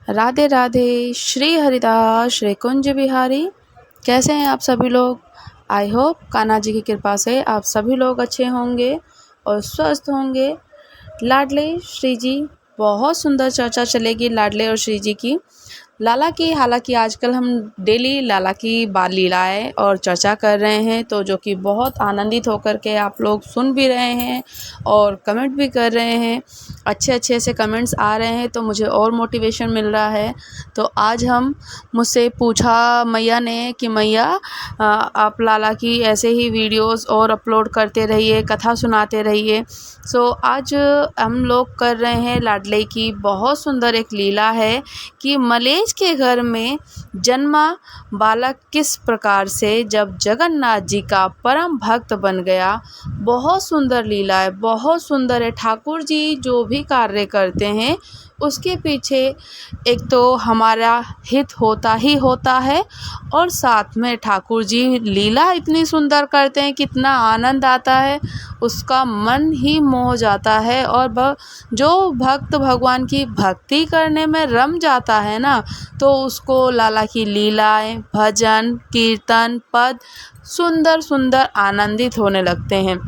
राधे राधे। श्री हरिदास श्री कुंज बिहारी। कैसे हैं आप सभी लोग? आई होप कान्हा जी की कृपा से आप सभी लोग अच्छे होंगे और स्वस्थ होंगे। लाडले श्री जी, बहुत सुंदर चर्चा चलेगी लाडले और श्री जी की, लाला की। हालांकि आजकल हम डेली लाला की बाल लीलाएँ और चर्चा कर रहे हैं, तो जो कि बहुत आनंदित होकर के आप लोग सुन भी रहे हैं और कमेंट भी कर रहे हैं। अच्छे अच्छे से कमेंट्स आ रहे हैं, तो मुझे और मोटिवेशन मिल रहा है। तो आज हम मुझसे पूछा मैया ने कि मैया आप लाला की ऐसे ही वीडियोस और अपलोड करते रहिए, कथा सुनाते रहिए। सो आज हम लोग कर रहे हैं लाडले की बहुत सुंदर एक लीला है कि मलेच्छ के घर में जन्मा बालक किस प्रकार से जब जगन्नाथ जी का परम भक्त बन गया। बहुत सुंदर लीला है, बहुत सुंदर है। ठाकुर जी जो भी कार्य करते हैं उसके पीछे एक तो हमारा हित होता ही होता है, और साथ में ठाकुर जी लीला इतनी सुंदर करते हैं, कितना आनंद आता है, उसका मन ही मोह जाता है। और जो भक्त भगवान की भक्ति करने में रम जाता है ना, तो उसको लाला की लीलाएं, भजन, कीर्तन, पद सुंदर सुंदर आनंदित होने लगते हैं।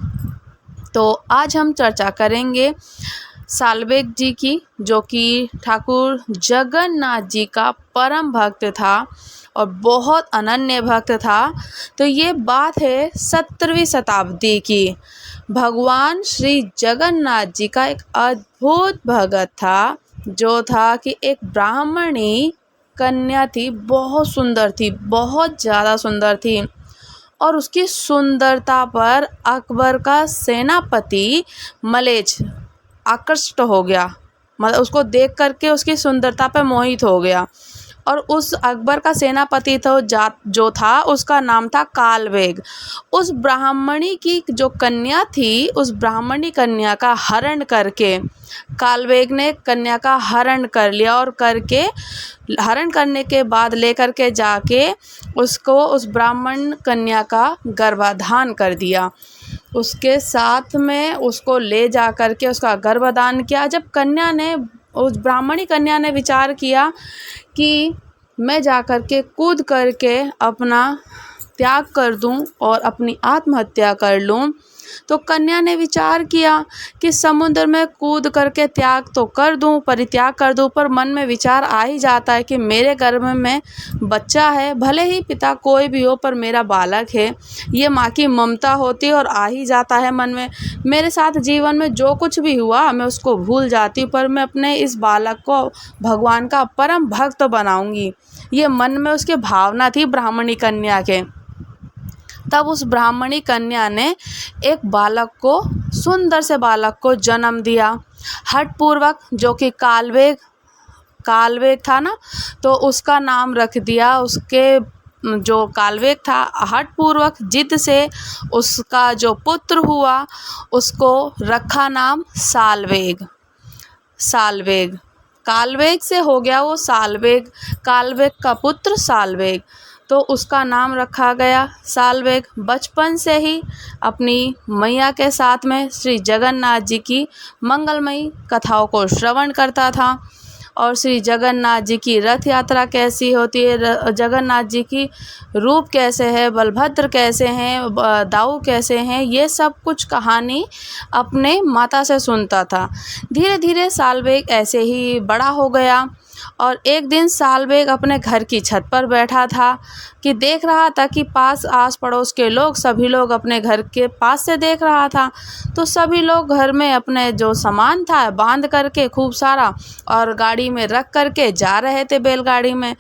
तो आज हम चर्चा करेंगे साल्वेग जी की, जो कि ठाकुर जगन्नाथ जी का परम भक्त था और बहुत अनन्य भक्त था। तो ये बात है 17वीं शताब्दी की। भगवान श्री जगन्नाथ जी का एक अद्भुत भगत था, जो था कि एक ब्राह्मणी कन्या थी, बहुत सुंदर थी, बहुत ज़्यादा सुंदर थी। और उसकी सुंदरता पर अकबर का सेनापति मलेच्छ आकृष्ट हो गया, मतलब उसको देख करके उसकी सुंदरता पर मोहित हो गया। और उस अकबर का सेनापति जो था उसका नाम था कालवेग। उस ब्राह्मणी की जो कन्या थी, उस ब्राह्मणी कन्या का हरण करके कालवेग ने कन्या का हरण कर लिया, और हरण करने के बाद लेकर के जाके उसको उस ब्राह्मण कन्या का गर्भाधान कर दिया। उसके साथ में उसको ले जा कर के उसका गर्भदान किया। जब उस ब्राह्मणी कन्या ने विचार किया कि मैं जा कर के कूद करके अपना त्याग कर दूं और अपनी आत्महत्या कर लूं, तो कन्या ने विचार किया कि समुद्र में कूद करके त्याग तो कर दूं, परित्याग कर दूं, पर मन में विचार आ ही जाता है कि मेरे गर्भ में बच्चा है, भले ही पिता कोई भी हो पर मेरा बालक है। ये माँ की ममता होती है और आ ही जाता है मन में। मेरे साथ जीवन में जो कुछ भी हुआ मैं उसको भूल जाती हूँ, पर मैं अपने इस बालक को भगवान का परम भक्त बनाऊंगी। ये मन में उसके भावना थी ब्राह्मणी कन्या के। तब उस ब्राह्मणी कन्या ने एक बालक को, सुंदर से बालक को जन्म दिया हठपूर्वक, जो कि कालवेग था ना, तो उसका नाम रख दिया। उसके जो कालवेग था, हठपूर्वक जिद से उसका जो पुत्र हुआ उसको रखा नाम साल्वेग। कालवेग से हो गया वो साल्वेग, कालवेग का पुत्र साल्वेग, तो उसका नाम रखा गया साल्वेग। बचपन से ही अपनी मैया के साथ में श्री जगन्नाथ जी की मंगलमयी कथाओं को श्रवण करता था, और श्री जगन्नाथ जी की रथ यात्रा कैसी होती है, जगन्नाथ जी की रूप कैसे है, बलभद्र कैसे हैं, दाऊ कैसे हैं, ये सब कुछ कहानी अपने माता से सुनता था। धीरे धीरे साल्वेग ऐसे ही बड़ा हो गया, और एक दिन साल्वेग अपने घर की छत पर बैठा था कि देख रहा था कि आस पड़ोस के लोग, सभी लोग अपने घर के पास से देख रहा था। तो सभी लोग घर में अपने जो सामान था बांध करके खूब सारा और गाड़ी में रख करके जा रहे थे, बैलगाड़ी में।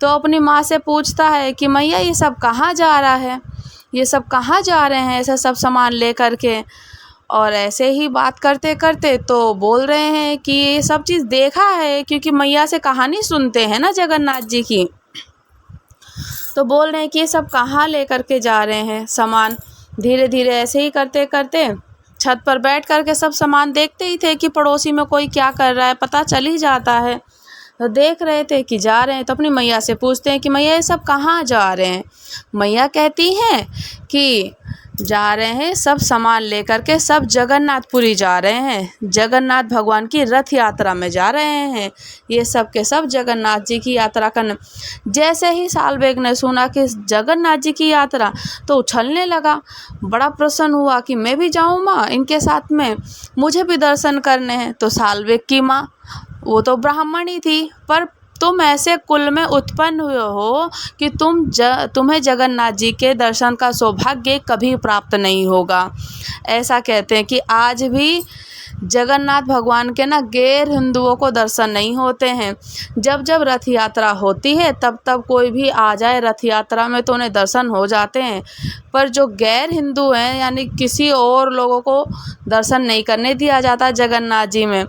तो अपनी माँ से पूछता है कि मैया ये सब कहाँ जा रहा है, ये सब कहाँ जा रहे हैं ऐसे सब सामान ले करके। और ऐसे ही बात करते करते तो बोल रहे हैं कि ये सब चीज़ देखा है, क्योंकि मैया से कहानी सुनते हैं ना जगन्नाथ जी की। तो बोल रहे हैं कि ये सब कहाँ ले करके जा रहे हैं सामान। धीरे धीरे ऐसे ही करते करते छत पर बैठ करके सब सामान देखते ही थे कि पड़ोसी में कोई क्या कर रहा है, पता चल ही जाता है। तो देख रहे थे कि जा रहे हैं, तो अपनी मैया से पूछते हैं कि मैया ये सब कहाँ जा रहे हैं। मैया कहती हैं कि जा रहे हैं, सब सामान लेकर के सब जगन्नाथपुरी जा रहे हैं, जगन्नाथ भगवान की रथ यात्रा में जा रहे हैं। ये सब के सब जगन्नाथ जी की यात्रा करने। जैसे ही सालबेग ने सुना कि जगन्नाथ जी की यात्रा तो उछलने लगा, बड़ा प्रसन्न हुआ कि मैं भी जाऊँ माँ इनके साथ में, मुझे भी दर्शन करने हैं। तो सालबेग की माँ, वो तो ब्राह्मणी थी, पर तुम ऐसे कुल में उत्पन्न हुए हो कि तुम्हें जगन्नाथ जी के दर्शन का सौभाग्य कभी प्राप्त नहीं होगा। ऐसा कहते हैं कि आज भी जगन्नाथ भगवान के ना गैर हिंदुओं को दर्शन नहीं होते हैं। जब जब रथ यात्रा होती है तब तब कोई भी आ जाए रथ यात्रा में तो उन्हें दर्शन हो जाते हैं, पर जो गैर हिंदू हैं यानी किसी और लोगों को दर्शन नहीं करने दिया जाता जगन्नाथ जी में।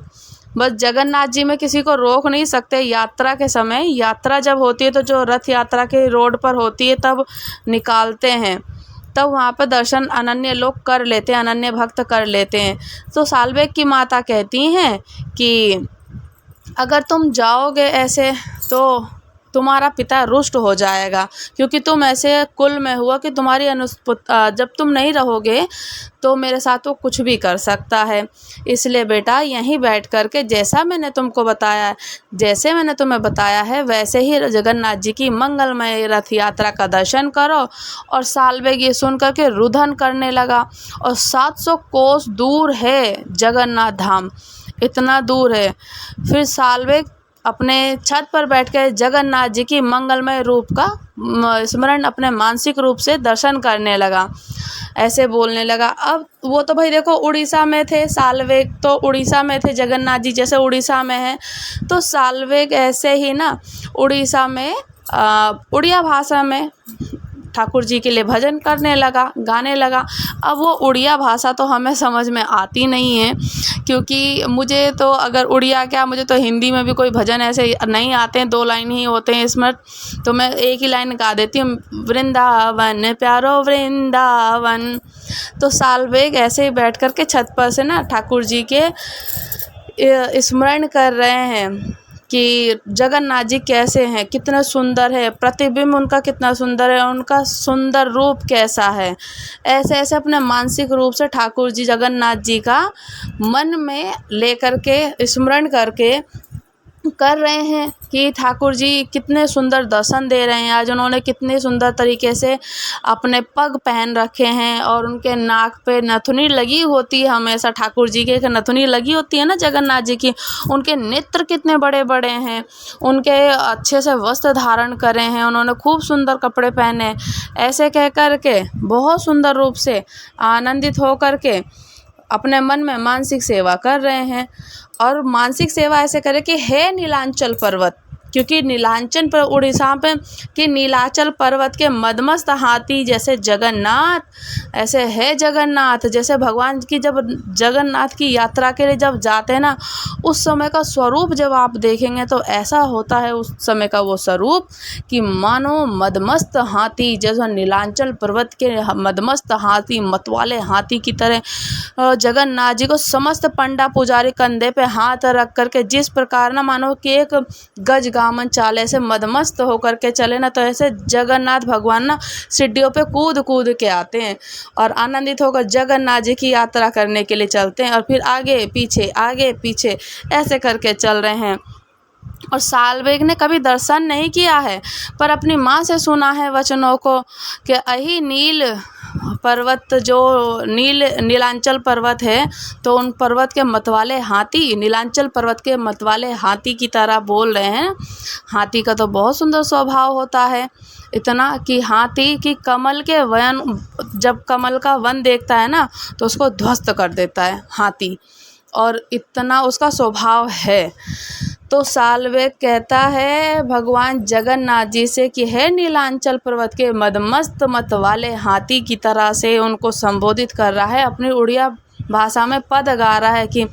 बस जगन्नाथ जी में किसी को रोक नहीं सकते। यात्रा के समय, यात्रा जब होती है तो जो रथ यात्रा के रोड पर होती है तब निकालते हैं, तब वहाँ पर दर्शन अनन्य लोग कर लेते हैं, अनन्य भक्त कर लेते हैं। तो सालबेग की माता कहती हैं कि अगर तुम जाओगे ऐसे तो तुम्हारा पिता रुष्ट हो जाएगा, क्योंकि तुम ऐसे कुल में हुआ कि तुम्हारी जब तुम नहीं रहोगे तो मेरे साथ वो कुछ भी कर सकता है। इसलिए बेटा यहीं बैठ कर के जैसा मैंने तुमको बताया है, जैसे मैंने तुम्हें बताया है वैसे ही जगन्नाथ जी की मंगलमय रथ यात्रा का दर्शन करो। और सालबेग ये सुन कर के रुदन करने लगा। और 700 कोस दूर है जगन्नाथ धाम, इतना दूर है। फिर सालबेग अपने छत पर बैठ कर जगन्नाथ जी की मंगलमय रूप का स्मरण अपने मानसिक रूप से दर्शन करने लगा। ऐसे बोलने लगा। अब वो तो भाई देखो उड़ीसा में थे, सालबेग तो उड़ीसा में थे, जगन्नाथ जी जैसे उड़ीसा में है, तो सालबेग ऐसे ही ना उड़ीसा में उड़िया भाषा में ठाकुर जी के लिए भजन करने लगा, गाने लगा। अब वो उड़िया भाषा तो हमें समझ में आती नहीं है, क्योंकि मुझे तो अगर उड़िया क्या, मुझे तो हिंदी में भी कोई भजन ऐसे नहीं आते हैं, 2 लाइन ही होते हैं इसमें, तो मैं एक ही लाइन गा देती हूँ, वृंदावन प्यारो वृंदावन। तो सालबेग ऐसे ही बैठ कर के छत पर से ना ठाकुर जी के स्मरण कर रहे हैं कि जगन्नाथ जी कैसे हैं, कितने सुंदर है, प्रतिबिंब उनका कितना सुंदर है, उनका सुंदर रूप कैसा है। ऐसे ऐसे अपने मानसिक रूप से ठाकुर जी जगन्नाथ जी का मन में लेकर के स्मरण करके कर रहे हैं कि ठाकुर जी कितने सुंदर दर्शन दे रहे हैं। आज उन्होंने कितने सुंदर तरीके से अपने पग पहन रखे हैं और उनके नाक पे नथुनी लगी होती है, हमेशा ठाकुर जी के नथुनी लगी होती है ना जगन्नाथ जी की। उनके नेत्र कितने बड़े बड़े हैं, उनके अच्छे से वस्त्र धारण करे हैं, उन्होंने खूब सुंदर कपड़े पहने। ऐसे कह कर के बहुत सुंदर रूप से आनंदित हो कर के अपने मन में मानसिक सेवा कर रहे हैं। और मानसिक सेवा ऐसे करे कि हे नीलांचल पर्वत, क्योंकि नीलांचल पर उड़ीसा पे कि नीलाचल पर्वत के मदमस्त हाथी जैसे जगन्नाथ, ऐसे है जगन्नाथ। जैसे भगवान की जब जगन्नाथ की यात्रा के लिए जब जाते हैं ना, उस समय का स्वरूप जब आप देखेंगे तो ऐसा होता है उस समय का वो स्वरूप कि मानो मदमस्त हाथी, जैसा नीलांचल पर्वत के मदमस्त हाथी, मतवाले हाथी की तरह जगन्नाथ जी को समस्त पंडा पुजारी कंधे पे हाथ रख करके जिस प्रकार ना मानो कि एक गज गामन चाल ऐसे मदमस्त होकर के चले ना, तो ऐसे जगन्नाथ भगवान ना सीढ़ियों पे कूद कूद के आते हैं और आनंदित होकर जगन्नाथ जी की यात्रा करने के लिए चलते हैं। और फिर आगे पीछे ऐसे करके चल रहे हैं। और सालबेग ने कभी दर्शन नहीं किया है, पर अपनी माँ से सुना है वचनों को कि अही नील पर्वत, जो नीलांचल पर्वत है, तो उन पर्वत के मतवाले हाथी, नीलांचल पर्वत के मतवाले हाथी की तरह बोल रहे हैं। हाथी का तो बहुत सुंदर स्वभाव होता है, इतना कि हाथी की कमल के वन, जब कमल का वन देखता है ना तो उसको ध्वस्त कर देता है हाथी, और इतना उसका स्वभाव है। तो सालबेग कहता है भगवान जगन्नाथ जी से कि हे नीलांचल पर्वत के मदमस्त मत वाले हाथी की तरह से उनको संबोधित कर रहा है, अपनी उड़िया भाषा में पद गा रहा है कि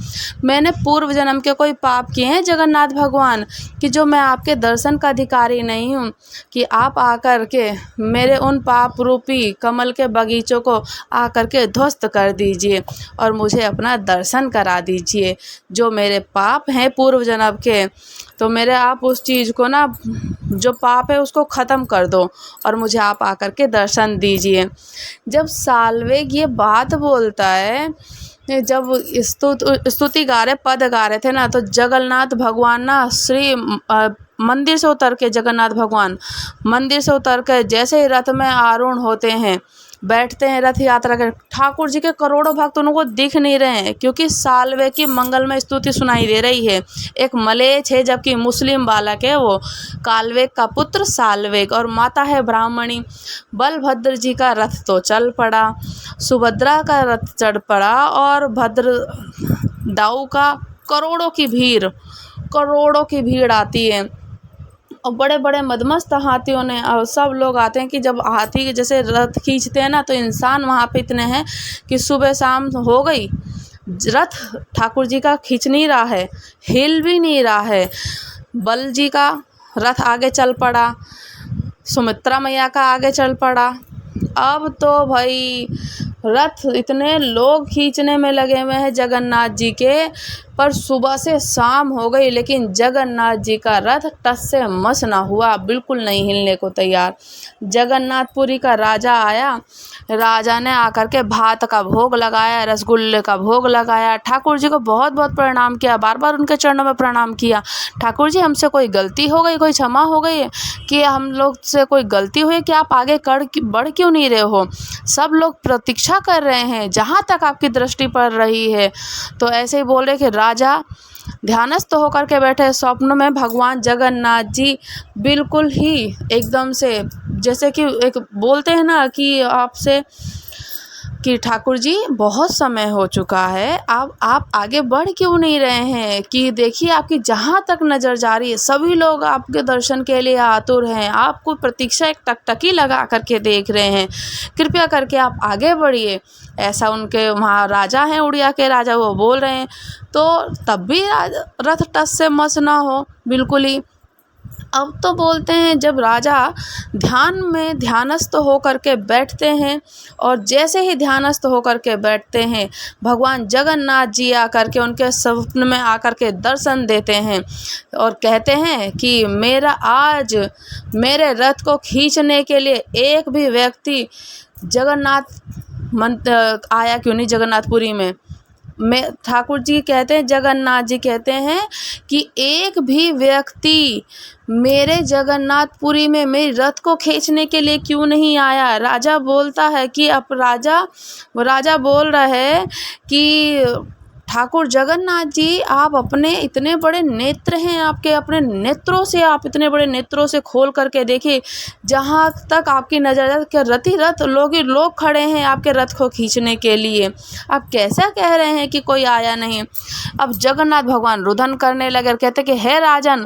मैंने पूर्व जन्म के कोई पाप किए हैं जगन्नाथ भगवान, कि जो मैं आपके दर्शन का अधिकारी नहीं हूँ, कि आप आकर के मेरे उन पाप रूपी कमल के बगीचों को आकर के ध्वस्त कर दीजिए और मुझे अपना दर्शन करा दीजिए। जो मेरे पाप हैं पूर्व जन्म के, तो मेरे आप उस चीज़ को ना जो पाप है उसको ख़त्म कर दो और मुझे आप आकर के दर्शन दीजिए। जब साल्वेग ये बात बोलता है, जब स्तुति गा रहे, पद गा रहे थे ना, तो जगन्नाथ भगवान ना मंदिर से उतर के, जगन्नाथ भगवान मंदिर से उतर के जैसे ही रथ में आरूढ़ होते हैं, बैठते हैं रथ यात्रा के, ठाकुर जी के करोड़ों भक्त उनको दिख नहीं रहे हैं, क्योंकि साल्वेग की मंगलमय स्तुति सुनाई दे रही है। एक मलेच्छ है, जबकि मुस्लिम बालक है वो, कालवेग का पुत्र साल्वेग, और माता है ब्राह्मणी। बलभद्र जी का रथ तो चल पड़ा, सुभद्रा का रथ चढ़ पड़ा, और भद्र दाऊ का करोड़ों की भीड़ आती है। और बड़े बड़े मदमस्त हाथियों ने, और सब लोग आते हैं कि जब हाथी के जैसे रथ खींचते हैं ना, तो इंसान वहाँ पे इतने हैं कि सुबह शाम हो गई, रथ ठाकुर जी का खींच नहीं रहा है, हिल भी नहीं रहा है। बल जी का रथ आगे चल पड़ा, सुमित्रा मैया का आगे चल पड़ा। अब तो भाई रथ इतने लोग खींचने में लगे हुए हैं जगन्नाथ जी के, पर सुबह से शाम हो गई, लेकिन जगन्नाथ जी का रथ टस से मस ना हुआ, बिल्कुल नहीं हिलने को तैयार। जगन्नाथपुरी का राजा आया, राजा ने आकर के भात का भोग लगाया, रसगुल्ले का भोग लगाया, ठाकुर जी को बहुत बहुत प्रणाम किया, बार बार उनके चरणों में प्रणाम किया। ठाकुर जी, हमसे कोई गलती हो गई, कोई क्षमा हो गई है कि हम लोग से कोई गलती हुई कि आप आगे बढ़ क्यों नहीं रहे हो? सब लोग प्रतीक्षा कर रहे हैं जहाँ तक आपकी दृष्टि पड़ रही है। तो ऐसे ही बोल रहे कि राजा ध्यानस्थ होकर के बैठे, स्वप्न में भगवान जगन्नाथ जी बिल्कुल ही एकदम से, जैसे कि एक बोलते हैं ना कि आपसे कि ठाकुर जी बहुत समय हो चुका है, आप आगे बढ़ क्यों नहीं रहे हैं? कि देखिए आपकी जहाँ तक नज़र जा रही है सभी लोग आपके दर्शन के लिए आतुर हैं, आपको प्रतीक्षा एक टकटकी लगा करके देख रहे हैं, कृपया करके आप आगे बढ़िए। ऐसा उनके वहाँ राजा हैं, उड़िया के राजा, वो बोल रहे हैं। तो तब भी रथ टस से मस ना हो बिल्कुल ही। अब तो बोलते हैं जब राजा ध्यान में ध्यानस्थ होकर के बैठते हैं, और जैसे ही ध्यानस्थ होकर के बैठते हैं, भगवान जगन्नाथ जी आकर के उनके स्वप्न में आकर के दर्शन देते हैं और कहते हैं कि आज मेरे रथ को खींचने के लिए एक भी व्यक्ति आया क्यों नहीं जगन्नाथपुरी में। ठाकुर जी कहते हैं, जगन्नाथ जी कहते हैं कि एक भी व्यक्ति मेरे जगन्नाथपुरी में मेरे रथ को खींचने के लिए क्यों नहीं आया। राजा बोलता है कि अब राजा बोल रहा है कि ठाकुर जगन्नाथ जी, आप अपने इतने बड़े नेत्र हैं, आपके अपने नेत्रों से, आप इतने बड़े नेत्रों से खोल करके देखिए, जहाँ तक आपकी नज़र के रथ लोग खड़े हैं आपके रथ को खींचने के लिए, आप कैसा कह रहे हैं कि कोई आया नहीं। अब जगन्नाथ भगवान रुदन करने लगे और कहते कि हे राजन,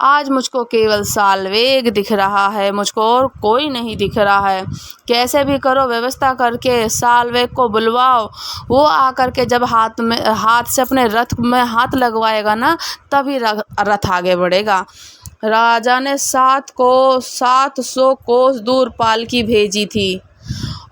आज मुझको केवल साल्वेग दिख रहा है, मुझको और कोई नहीं दिख रहा है। कैसे भी करो व्यवस्था करके साल्वेग को बुलवाओ, वो आकर के जब हाथ से अपने रथ में हाथ लगवाएगा ना, तभी रथ आगे बढ़ेगा। राजा ने 700 कोस दूर पालकी भेजी थी,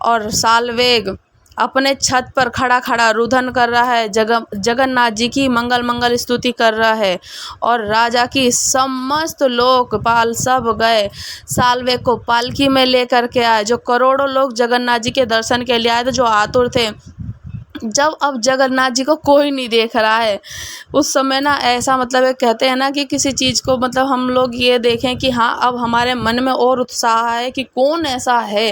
और साल्वेग अपने छत पर खड़ा रुदन कर रहा है, जगन्नाथ जी की मंगल स्तुति कर रहा है, और राजा की समस्त लोकपाल सब गए, साल्वेग को पालकी में लेकर के आए। जो करोड़ों लोग जगन्नाथ जी के दर्शन के लिए आए थे, जो आतुर थे, जब अब जगन्नाथ जी को कोई नहीं देख रहा है, उस समय ना ऐसा मतलब कहते हैं ना कि किसी चीज़ को मतलब हम लोग ये देखें कि हाँ, अब हमारे मन में और उत्साह है कि कौन ऐसा है।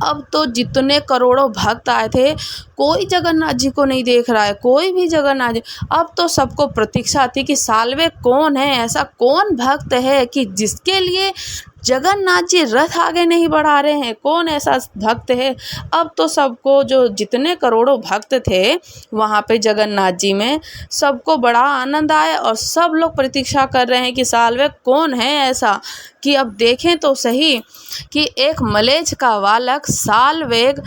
अब तो जितने करोड़ों भक्त आए थे, कोई जगन्नाथ जी को नहीं देख रहा है, कोई भी जगन्नाथ जी। अब तो सबको प्रतीक्षा थी कि साल्वेग कौन है, ऐसा कौन भक्त है कि जिसके लिए जगन्नाथ जी रथ आगे नहीं बढ़ा रहे हैं, कौन ऐसा भक्त है। अब तो सबको, जो जितने करोड़ों भक्त थे वहाँ पे जगन्नाथ जी में, सबको बड़ा आनंद आया, और सब लोग प्रतीक्षा कर रहे हैं कि साल्वेग कौन है ऐसा, कि अब देखें तो सही कि एक मलेच्छ का बालक साल्वेग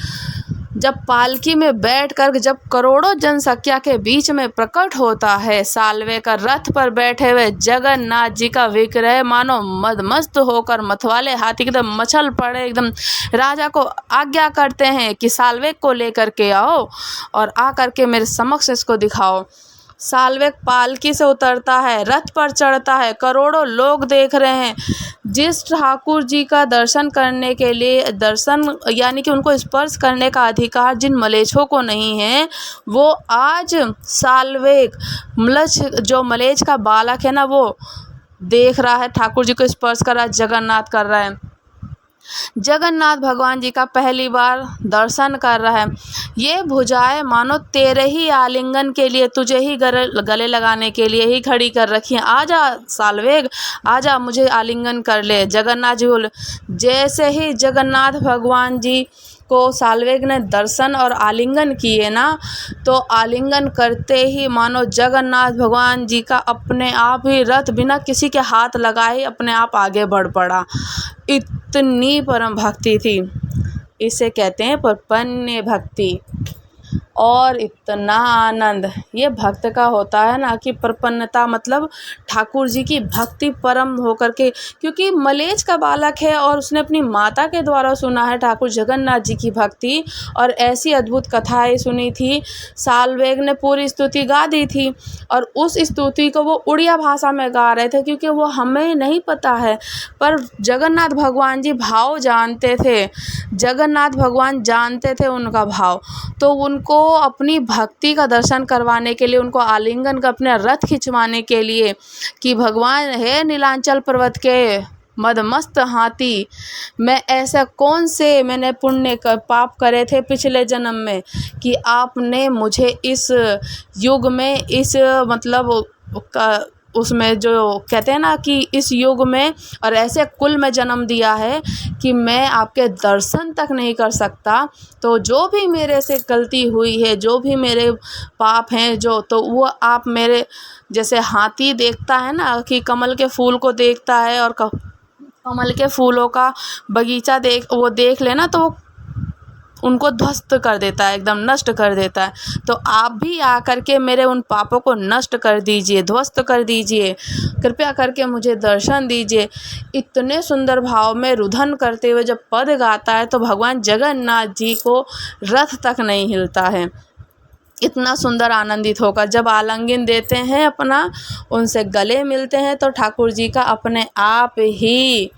जब पालकी में बैठकर, जब करोड़ों जनसंख्या के बीच में प्रकट होता है, साल्वेग का रथ पर बैठे हुए जगन्नाथ जी का विग्रह मानो मदमस्त होकर मतवाले हाथी एकदम मचल पड़े, एकदम राजा को आज्ञा करते हैं कि साल्वेग को लेकर के आओ और आकर के मेरे समक्ष इसको दिखाओ। साल्वेग पालकी से उतरता है, रथ पर चढ़ता है, करोड़ों लोग देख रहे हैं। जिस ठाकुर जी का दर्शन करने के लिए, दर्शन यानी कि उनको स्पर्श करने का अधिकार जिन मलेच्छों को नहीं है, वो आज साल्वेग जो मलेच्छ का बालक है ना, वो देख रहा है, ठाकुर जी को स्पर्श कर रहा है, जगन्नाथ कर रहा है, जगन्नाथ भगवान जी का पहली बार दर्शन कर रहा है। ये भुजाएं मानो तेरे ही आलिंगन के लिए, तुझे ही गले लगाने के लिए ही खड़ी कर रखी हैं। आजा साल्वेग, आजा, मुझे आलिंगन कर ले। जगन्नाथ जी बोले, जैसे ही जगन्नाथ भगवान जी को साल्वेग ने दर्शन और आलिंगन किए ना, तो आलिंगन करते ही मानो जगन्नाथ भगवान जी का अपने आप ही रथ बिना किसी के हाथ लगाए अपने आप आगे बढ़ पड़ा। इतनी परम भक्ति थी, इसे कहते हैं प्रपन्न भक्ति। और इतना आनंद ये भक्त का होता है ना, कि प्रपन्नता मतलब ठाकुर जी की भक्ति परम होकर के, क्योंकि मलेच्छ का बालक है और उसने अपनी माता के द्वारा सुना है ठाकुर जगन्नाथ जी की भक्ति, और ऐसी अद्भुत कथाएं सुनी थी। साल्वेग ने पूरी स्तुति गा दी थी, और उस स्तुति को वो उड़िया भाषा में गा रहे थे, क्योंकि वो हमें नहीं पता है, पर जगन्नाथ भगवान जी भाव जानते थे, जगन्नाथ भगवान जानते थे उनका भाव। तो उनको अपनी भक्ति का दर्शन करवाने के लिए, उनको आलिंगन का अपने रथ खिंचवाने के लिए, कि भगवान है नीलांचल पर्वत के मदमस्त हाथी, मैं ऐसा कौन से मैंने पुण्य पाप करे थे पिछले जन्म में, कि आपने मुझे इस युग में, इस मतलब उसमें जो कहते हैं ना कि इस युग में और ऐसे कुल में जन्म दिया है कि मैं आपके दर्शन तक नहीं कर सकता। तो जो भी मेरे से गलती हुई है, जो भी मेरे पाप हैं, जो तो वो आप मेरे जैसे हाथी देखता है ना कि कमल के फूल को देखता है, और कमल के फूलों का बगीचा देख लेना, तो वो उनको ध्वस्त कर देता है, एकदम नष्ट कर देता है। तो आप भी आकर के मेरे उन पापों को नष्ट कर दीजिए, ध्वस्त कर दीजिए, कृपया करके मुझे दर्शन दीजिए। इतने सुंदर भाव में रुदन करते हुए जब पद गाता है, तो भगवान जगन्नाथ जी को रथ तक नहीं हिलता है, इतना सुंदर आनंदित होकर जब आलिंगन देते हैं अपना, उनसे गले मिलते हैं, तो ठाकुर जी का अपने आप ही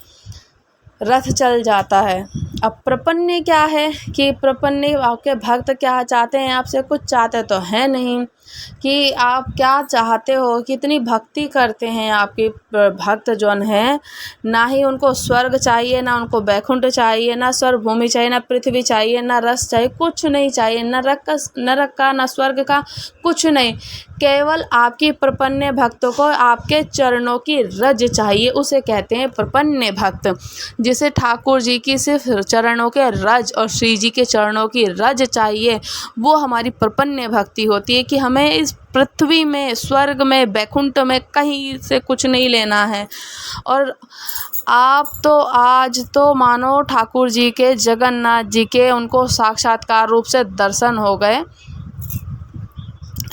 रथ चल जाता है। अब प्रपन्न क्या है, कि प्रपन्न आपके भक्त क्या चाहते हैं आपसे, कुछ चाहते तो हैं नहीं, कि आप क्या चाहते हो, कितनी भक्ति करते हैं आपके भक्त जन हैं। ना ही उनको स्वर्ग चाहिए, ना उनको बैकुंठ चाहिए, ना स्वर्ग भूमि चाहिए, ना पृथ्वी चाहिए, ना रस चाहिए, कुछ नहीं चाहिए, नरक का ना स्वर्ग का, कुछ नहीं, केवल आपकी प्रपन्न भक्तों को आपके चरणों की रज चाहिए। उसे कहते हैं प्रपन्न भक्त, जिसे ठाकुर जी की सिर्फ चरणों के रज और श्री जी के चरणों की रज चाहिए, वो हमारी प्रपन्न भक्ति होती है। कि हमें इस पृथ्वी में, स्वर्ग में, बैकुंठ में कहीं से कुछ नहीं लेना है। और आप तो आज तो मानो ठाकुर जी के, जगन्नाथ जी के, उनको साक्षात्कार रूप से दर्शन हो गए,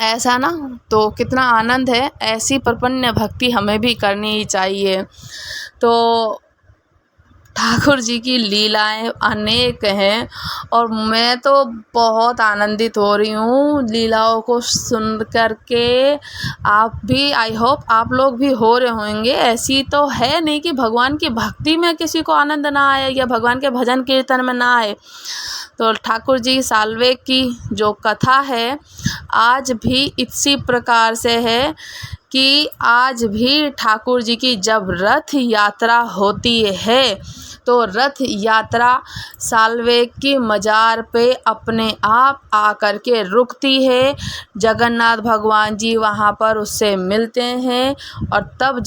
ऐसा ना, तो कितना आनंद है। ऐसी प्रपन्न भक्ति हमें भी करनी ही चाहिए। तो ठाकुर जी की लीलाएं अनेक हैं, और मैं तो बहुत आनंदित हो रही हूँ लीलाओं को सुन कर के। आप भी, आई होप आप लोग भी हो रहे होंगे। ऐसी तो है नहीं कि भगवान की भक्ति में किसी को आनंद ना आए, या भगवान के भजन कीर्तन में ना आए। तो ठाकुर जी साल्वेग की जो कथा है, आज भी इसी प्रकार से है, कि आज भी ठाकुर जी की जब रथ यात्रा होती है, तो रथ यात्रा साल्वेग की मजार पे अपने आप आकर के रुकती है। जगन्नाथ भगवान जी वहाँ पर उससे मिलते हैं, और तब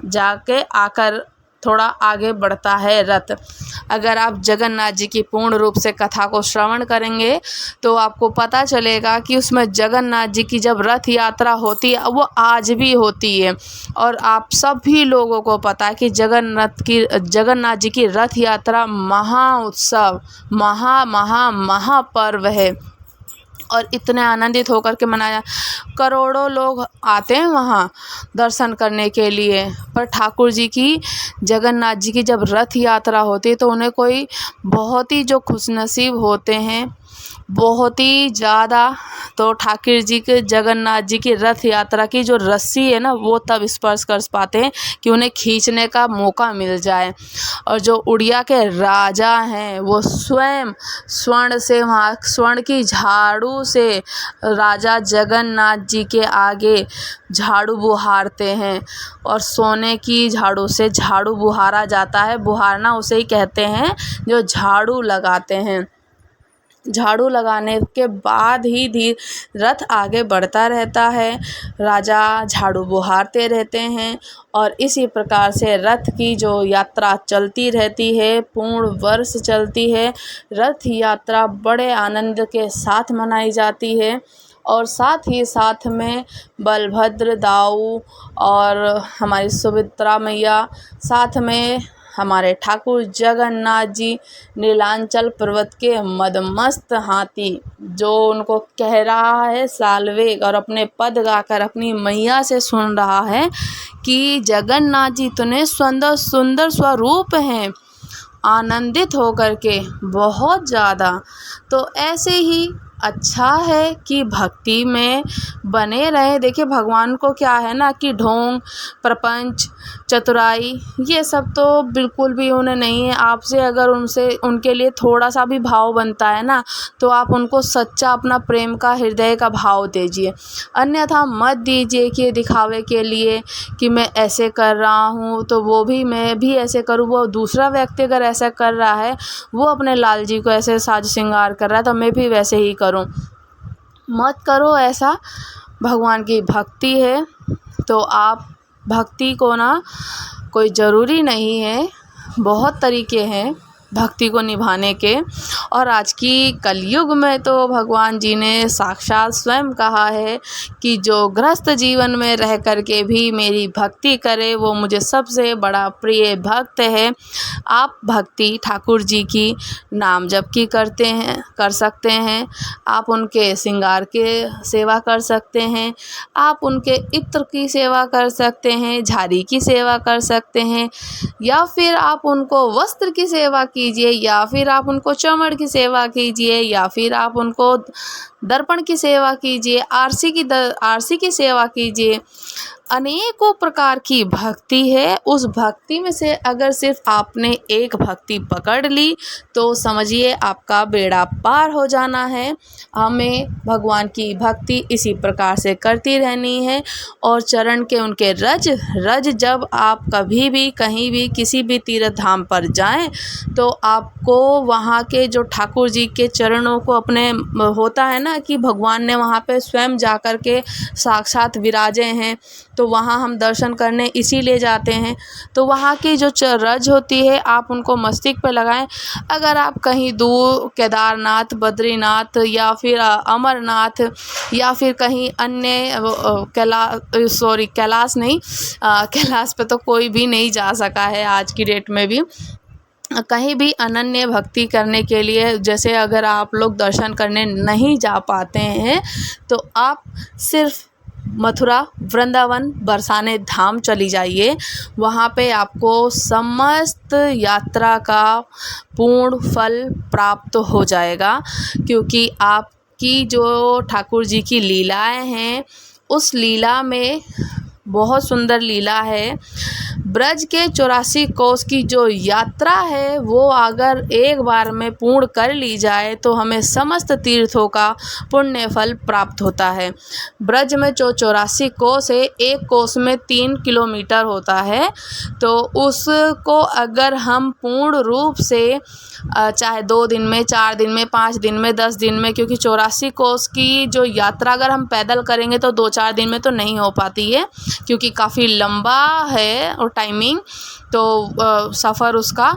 जाके आकर थोड़ा आगे बढ़ता है रथ। अगर आप जगन्नाथ जी की पूर्ण रूप से कथा को श्रवण करेंगे, तो आपको पता चलेगा कि उसमें जगन्नाथ जी की जब रथ यात्रा होती है, वो आज भी होती है। और आप सभी लोगों को पता है कि जगन्नाथ जी की रथ यात्रा महा उत्सव, महापर्व है, और इतने आनंदित होकर के मनाया। करोड़ों लोग आते हैं वहाँ दर्शन करने के लिए। पर ठाकुर जी की, जगन्नाथ जी की जब रथ यात्रा होती है, तो उन्हें कोई बहुत ही जो खुशनसीब होते हैं, बहुत ही ज़्यादा। तो ठाकुर जी के जगन्नाथ जी की रथ यात्रा की जो रस्सी है ना, वो तब स्पर्श कर पाते हैं कि उन्हें खींचने का मौका मिल जाए। और जो उड़िया के राजा हैं वो स्वयं स्वर्ण की झाड़ू से राजा जगन्नाथ जी के आगे झाड़ू बुहारते हैं। और सोने की झाड़ू से झाड़ू बुहारा जाता है। बुहारना उसे ही कहते हैं जो झाड़ू लगाते हैं। झाड़ू लगाने के बाद ही रथ आगे बढ़ता रहता है। राजा झाड़ू बुहारते रहते हैं और इसी प्रकार से रथ की जो यात्रा चलती रहती है, पूर्ण वर्ष चलती है। रथ यात्रा बड़े आनंद के साथ मनाई जाती है। और साथ ही साथ में बलभद्र दाऊ और हमारी सुभद्रा मैया, साथ में हमारे ठाकुर जगन्नाथ जी नीलांचल पर्वत के मदमस्त हाथी जो उनको कह रहा है सालवेग और अपने पद गाकर अपनी मैया से सुन रहा है कि जगन्नाथ जी इतने सुंदर सुंदर स्वरूप हैं, आनंदित होकर के बहुत ज़्यादा। तो ऐसे ही अच्छा है कि भक्ति में बने रहे। देखिए भगवान को क्या है ना कि ढोंग, प्रपंच, चतुराई ये सब तो बिल्कुल भी उन्हें नहीं है। आपसे अगर उनके लिए थोड़ा सा भी भाव बनता है ना, तो आप उनको सच्चा अपना प्रेम का, हृदय का भाव दीजिए। अन्यथा मत दीजिए कि दिखावे के लिए कि मैं ऐसे कर रहा हूँ तो वो भी मैं भी ऐसे करूँ। वो दूसरा व्यक्ति अगर ऐसा कर रहा है, वो अपने लाल जी को ऐसे साज श्रृंगार कर रहा है, तो मैं भी वैसे ही करूँ। मत करो ऐसा। भगवान की भक्ति है तो आप भक्ति को ना, कोई ज़रूरी नहीं है, बहुत तरीके हैं भक्ति को निभाने के। और आज की कलयुग में तो भगवान जी ने साक्षात स्वयं कहा है कि जो गृहस्थ जीवन में रह कर के भी मेरी भक्ति करे वो मुझे सबसे बड़ा प्रिय भक्त है। आप भक्ति ठाकुर जी की नाम जप की कर सकते हैं। आप उनके श्रृंगार के सेवा कर सकते हैं। आप उनके इत्र की सेवा कर सकते हैं, झाड़ी की सेवा कर सकते हैं, या फिर आप उनको वस्त्र की सेवा कीजिए, या फिर आप उनको चमड़ की सेवा कीजिए, या फिर आप उनको दर्पण की सेवा कीजिए, आरसी की सेवा कीजिए। अनेकों प्रकार की भक्ति है। उस भक्ति में से अगर सिर्फ आपने एक भक्ति पकड़ ली तो समझिए आपका बेड़ा पार हो जाना है। हमें भगवान की भक्ति इसी प्रकार से करती रहनी है। और चरण के उनके रज जब आप कभी भी कहीं भी किसी भी तीर्थ धाम पर जाएं तो आपको वहाँ के जो ठाकुर जी के चरणों को अपने होता है ना कि भगवान ने वहाँ पे स्वयं जा कर के साक्षात विराजे हैं, तो वहाँ हम दर्शन करने इसीलिए जाते हैं। तो वहाँ की जो रज होती है आप उनको मस्तक पे लगाएं। अगर आप कहीं दूर केदारनाथ, बद्रीनाथ या फिर अमरनाथ या फिर कहीं अन्य कैलाश पे तो कोई भी नहीं जा सका है आज की डेट में भी। कहीं भी अनन्य भक्ति करने के लिए, जैसे अगर आप लोग दर्शन करने नहीं जा पाते हैं तो आप सिर्फ मथुरा, वृंदावन, बरसाने धाम चली जाइए। वहाँ पे आपको समस्त यात्रा का पूर्ण फल प्राप्त हो जाएगा, क्योंकि आपकी जो ठाकुर जी की लीलाएं हैं उस लीला में बहुत सुंदर लीला है। ब्रज के 84 कोस की जो यात्रा है वो अगर एक बार में पूर्ण कर ली जाए तो हमें समस्त तीर्थों का पुण्य फल प्राप्त होता है। ब्रज में जो 84 कोस है, एक कोस में 3 किलोमीटर होता है, तो उसको अगर हम पूर्ण रूप से चाहे 2 दिन में, 4 दिन में, 5 दिन में, 10 दिन में, क्योंकि 84 कोस की जो यात्रा अगर हम पैदल करेंगे तो 2-4 दिन में तो नहीं हो पाती है, क्योंकि काफ़ी लंबा है और टाइमिंग तो सफ़र उसका।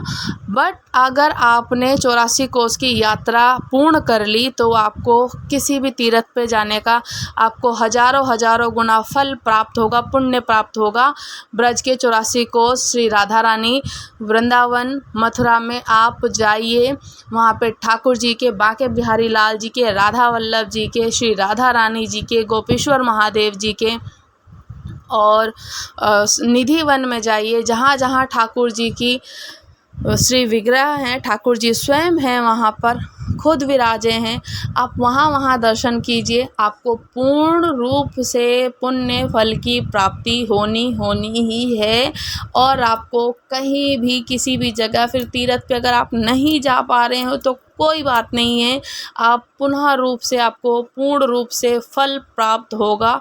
बट अगर आपने 84 कोस की यात्रा पूर्ण कर ली तो आपको किसी भी तीर्थ पे जाने का आपको हज़ारों गुना फल प्राप्त होगा, पुण्य प्राप्त होगा। ब्रज के 84 कोस श्री राधा रानी वृंदावन मथुरा में आप जाइए। वहाँ पे ठाकुर जी के, बांके बिहारी लाल जी के, राधा वल्लभ जी के, श्री राधा रानी जी के, गोपेश्वर महादेव जी के, और निधि वन में जाइए। जहाँ जहाँ ठाकुर जी की श्री विग्रह हैं, ठाकुर जी स्वयं हैं, वहाँ पर खुद विराजे हैं। आप वहाँ दर्शन कीजिए, आपको पूर्ण रूप से पुण्य फल की प्राप्ति होनी ही है। और आपको कहीं भी किसी भी जगह फिर तीर्थ पे अगर आप नहीं जा पा रहे हो तो कोई बात नहीं है, आप पुनः रूप से आपको पूर्ण रूप से फल प्राप्त होगा।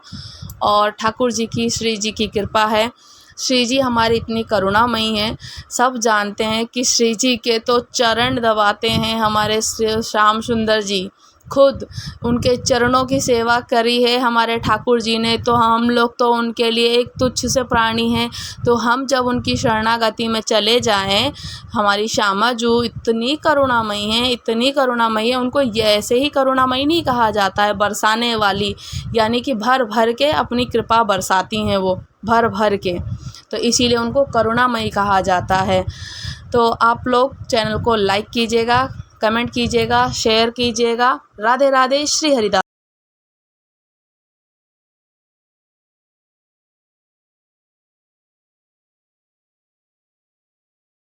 और ठाकुर जी की, श्री जी की कृपा है। श्री जी हमारी इतनी करुणामयी हैं, सब जानते हैं कि श्री जी के तो चरण दबाते हैं हमारे श्याम सुंदर जी। खुद उनके चरणों की सेवा करी है हमारे ठाकुर जी ने, तो हम लोग तो उनके लिए एक तुच्छ से प्राणी हैं। तो हम जब उनकी शरणागति में चले जाएं, हमारी श्यामा जो इतनी करुणामयी हैं, इतनी करुणामयी है, उनको ऐसे ही करुणामयी नहीं कहा जाता है, बरसाने वाली, यानी कि भर भर के अपनी कृपा बरसाती हैं वो, भर भर के, तो इसीलिए उनको करुणामयी कहा जाता है। तो आप लोग चैनल को लाइक कीजिएगा, कमेंट कीजिएगा, शेयर कीजिएगा। राधे राधे, श्री हरिदास।